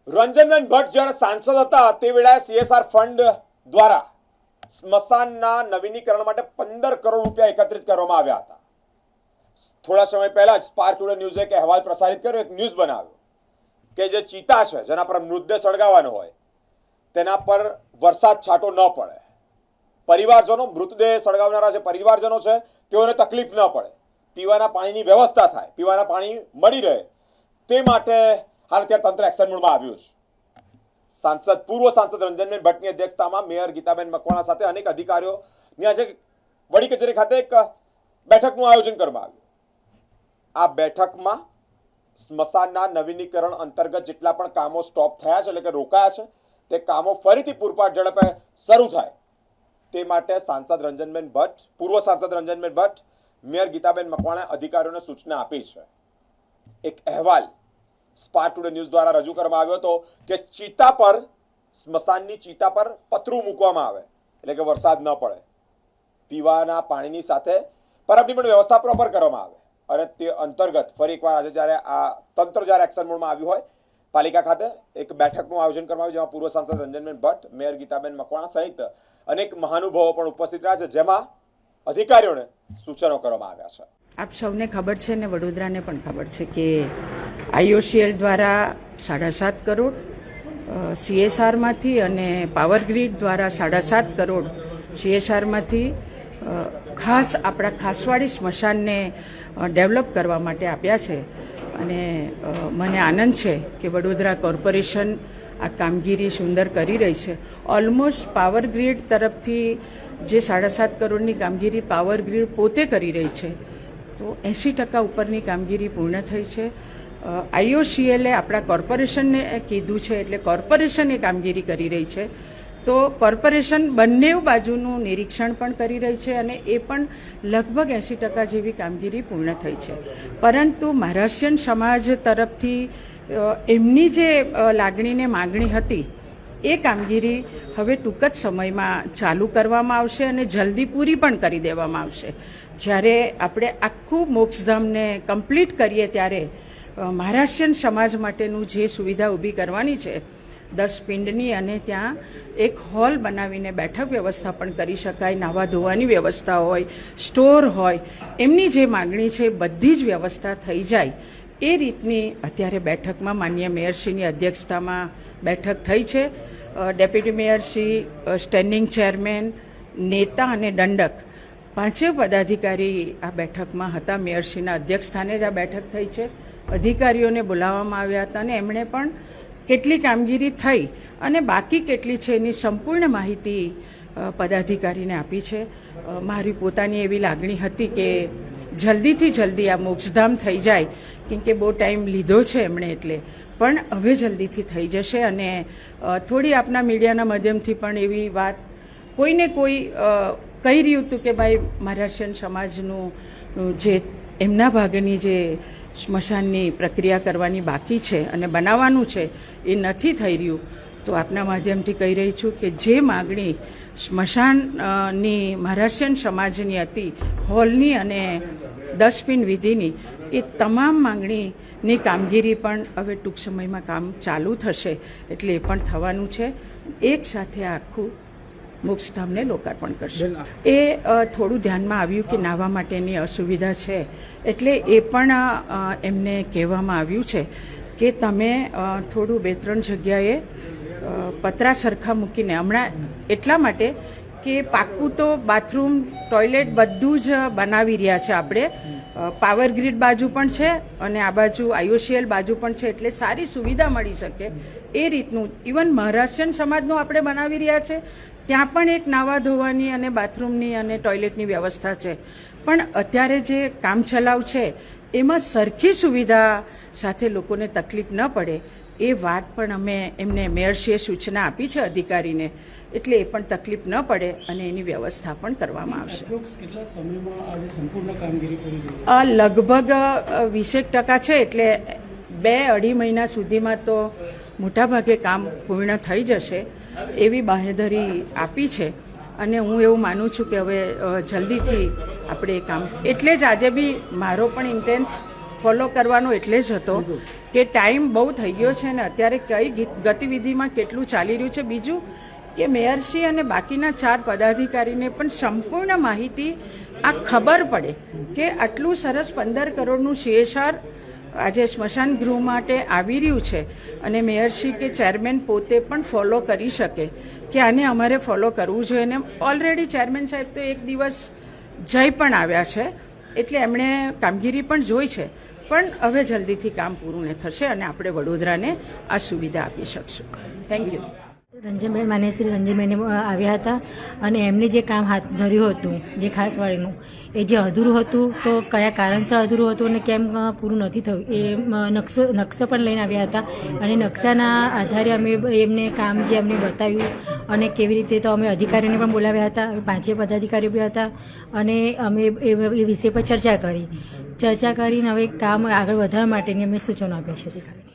રંજનબેન ભટ્ટ જ્યારે સાંસદ હતા તે વેળાએ સીએસઆર ફંડ દ્વારા સ્મશાનના નવીનીકરણ માટે 15 કરોડ રૂપિયા એકત્રિત કરવામાં આવ્યા હતા. થોડા સમય પહેલા જ સ્પાર્ક ટુડે ન્યૂઝે એક અહેવાલ પ્રસારિત કર્યો, એક ન્યૂઝ બનાવ્યો કે જે ચિતા છે જેના પર મૃતદેહ સળગાવવાનો હોય તેના પર વરસાદ છાંટો ન પડે, પરિવારજનો મૃતદેહ સળગાવનારા જે પરિવારજનો છે તેઓને તકલીફ ન પડે, પીવાના પાણીની વ્યવસ્થા થાય, પીવાના પાણી મળી રહે તે માટે હાલ અત્યારે તંત્ર એક્શન મોડમાં આવ્યું છે. પૂર્વ સાંસદ રંજનબેન ભટ્ટની અધ્યક્ષતામાં મેયર ગીતાબેન મકવાણા સાથે અનેક અધિકારીઓની આજે વડી કચેરી ખાતે એક બેઠકનું આયોજન કરવામાં આવ્યું. આ બેઠકમાં સ્મશાનના નવીનીકરણ અંતર્ગત જેટલા પણ કામો સ્ટોપ થયા છે એટલે કે રોકાયા છે તે કામો ફરીથી પૂરપાટ ઝડપે શરૂ થાય તે માટે સાંસદ રંજનબેન ભટ્ટ, પૂર્વ સાંસદ રંજનબેન ભટ્ટ, મેયર ગીતાબેન મકવાણાએ અધિકારીઓને સૂચના આપી છે. એક અહેવાલ સ્પાર્ક ટુડે ન્યૂઝ દ્વારા રજૂ કરવામાં આવ્યો હતો કે ચિતા પર, સ્મશાનની ચિતા પર પતરું મૂકવામાં આવે એટલે કે વરસાદ ન પડે, પીવાના પાણીની સાથે પરબની પણ વ્યવસ્થા પ્રોપર કરવામાં આવે. અને તે અંતર્ગત ફરી એકવાર આજે જ્યારે આ તંત્ર જ્યારે એક્શન મોડમાં આવ્યું હોય પાલિકા ખાતે એક બેઠકનું આયોજન કરવામાં આવ્યું જેમાં પૂર્વ સાંસદ રંજનબેન ભટ્ટ, મેયર ગીતાબેન મકવાણા સહિત અનેક મહાનુભાવો પણ ઉપસ્થિત રહ્યા છે, જેમાં અધિકારીઓને સૂચનો કરવામાં આવ્યા છે. આપ સૌને ખબર છે ને વડોદરાને પણ ખબર છે કે IOCL દ્વારા 7.5 કરોડ CSRમાંથી અને પાવર ગ્રીડ દ્વારા 7.5 કરોડ CSRમાંથી ખાસ આપણા ખાસવાડી સ્મશાનને ડેવલપ કરવા માટે આપ્યા છે. અને મને આનંદ છે કે વડોદરા કોર્પોરેશન આ કામગીરી સુંદર કરી રહી છે. ઓલમોસ્ટ પાવર ગ્રીડ તરફથી જે 7.5 કરોડની કામગીરી પાવર ગ્રીડ પોતે કરી રહી છે તો 80% ઉપરની કામગીરી પૂર્ણ થઈ છે. IOCL આપણા કોર્પોરેશનને કીધું છે એટલે કોર્પોરેશન એ કામગીરી કરી રહી છે. તો કોર્પોરેશન બંને બાજુનું નિરીક્ષણ પણ કરી રહી છે અને એ પણ લગભગ 80% જેવી કામગીરી પૂર્ણ થઈ છે. પરંતુ મહારાષ્ટ્રીયન સમાજ તરફથી એમની જે લાગણીને માગણી હતી એ કામગીરી હવે ટૂંક જ સમયમાં ચાલુ કરવામાં આવશે અને જલ્દી પૂરી પણ કરી દેવામાં આવશે. જ્યારે આપણે આખું મોક્ષધામને કમ્પ્લીટ કરીએ ત્યારે મહારાષ્ટ્રીયન સમાજ માટેનું જે સુવિધા ઊભી કરવાની છે 10 પિંડની, અને ત્યાં એક હોલ બનાવીને બેઠક વ્યવસ્થા પણ કરી શકાય, નાવા ધોવાની વ્યવસ્થા હોય, સ્ટોર હોય, એમની જે માગણી છે બધી જ વ્યવસ્થા થઈ જાય એ રીતની અત્યારે બેઠકમાં માનનીય મેયરશ્રીની અધ્યક્ષતામાં બેઠક થઈ છે. ડેપ્યુટી મેયરશ્રી, સ્ટેન્ડિંગ ચેરમેન, નેતા અને દંડક પાંચેય પદાધિકારી આ બેઠકમાં હતા. મેયરશ્રીના અધ્યક્ષસ્થાને જ આ બેઠક થઈ છે. અધિકારીઓને બોલાવવામાં આવ્યા હતા અને એમણે પણ કેટલી કામગીરી થઈ અને બાકી કેટલી છે એની સંપૂર્ણ માહિતી પદાધિકારીને આપી છે. મારી પોતાની એવી લાગણી હતી કે જલ્દીથી જલ્દી આ મોક્ષધામ થઈ જાય, કેમ કે બહુ ટાઈમ લીધો છે એમણે, એટલે પણ હવે જલ્દીથી થઈ જશે. અને થોડી આપના મીડિયાના માધ્યમથી પણ એવી વાત કોઈને કોઈ કહી રહ્યું હતું કે ભાઈ મહારાષ્ટ્રીયન સમાજનું જે એમના ભાગની જે સ્મશાનની પ્રક્રિયા કરવાની બાકી છે અને બનાવવાનું છે એ નથી થઈ રહ્યું. તો આપના માધ્યમથી કહી રહી છું કે જે માગણી સ્મશાનની મહારાષ્ટ્રીયન સમાજની હતી, હોલની અને 10 પિંડ વિધિની, એ તમામ માંગણીની કામગીરી પણ હવે ટૂંક સમયમાં કામ ચાલુ થશે એટલે એ પણ થવાનું છે. એક સાથે આખું મોક્ષધામને લોકાર્પણ કરશે. એ થોડું ધ્યાનમાં આવ્યું કે નાહવા માટેની અસુવિધા છે એટલે એ પણ એમને કહેવામાં આવ્યું છે કે તમે થોડું 2-3 જગ્યાએ પતરા સરખા મૂકીને, હમણાં એટલા માટે કે પાક્કું તો બાથરૂમ, ટોયલેટ બધું જ બનાવી રહ્યા છે આપણે. પાવર ગ્રીડ બાજુ પણ છે અને આ બાજુ IOCL બાજુ પણ છે એટલે સારી સુવિધા મળી શકે એ રીતનું. ઇવન મહારાષ્ટ્રીયન સમાજનું આપણે બનાવી રહ્યા છે, ત્યાં પણ એક નાવા ધોવાની અને બાથરૂમની અને ટોયલેટની વ્યવસ્થા છે. પણ અત્યારે જે કામચલાઉ છે એમાં સરખી સુવિધા સાથે લોકોને તકલીફ ન પડે એ વાત પણ અમે એમને મેયરશ્રીએ સૂચના આપી છે અધિકારીને, એટલે એ પણ તકલીફ ન પડે અને એની વ્યવસ્થા પણ કરવામાં આવશે. લગભગ 20% છે એટલે 2-2.5 મહિના સુધીમાં તો મોટાભાગે કામ પૂર્ણ થઈ જશે એવી બાંહેધરી આપી છે. અને હું એવું માનું છું કે હવે જલ્દીથી આપણે એ કામ, એટલે જ આજે બી મારો પણ ઇન્ટેન્સ ફોલો કરવાનો એટલે જ હતો કે ટાઈમ બહુ થઈ ગયો છે ને અત્યારે કઈ ગતિવિધિમાં કેટલું ચાલી રહ્યું છે. બીજું કે મેયરશ્રી અને બાકીના 4 પદાધિકારીને પણ સંપૂર્ણ માહિતી આ ખબર પડે કે આટલું સરસ 15 કરોડનું CSR આજે સ્મશાન ગૃહ માટે આવી રહ્યું છે અને મેયરશ્રી કે ચેરમેન પોતે પણ ફોલો કરી શકે કે આને અમારે ફોલો કરવું જોઈએ. ને ઓલરેડી ચેરમેન સાહેબ તો એક દિવસ જઈ પણ આવ્યા છે એટલે એમણે કામગીરી પણ જોઈ છે. પણ હવે જલ્દીથી કામ પૂરું થશે અને આપણે વડોદરાને આ સુવિધા આપી શકશું. Thank you. રંજનબેન માન્યશ્રી રંજનબેન આવ્યા હતા અને એમને જે કામ હાથ ધર્યું હતું જે ખાસ વાળીનું એ જે અધૂરું હતું તો કયા કારણસર અધૂરું હતું અને કેમ પૂરું નથી થયું એ નકશો પણ લઈને આવ્યા હતા અને નકશાના આધારે અમે એમને કામ જે અમને બતાવ્યું અને કેવી રીતે તો અમે અધિકારીઓને પણ બોલાવ્યા હતા. 5 પદાધિકારીઓ બી હતા અને અમે એ વિષય પર ચર્ચા કરીને હવે કામ આગળ વધારવા માટેની અમે સૂચનો આપ્યા છે અધિકારીને.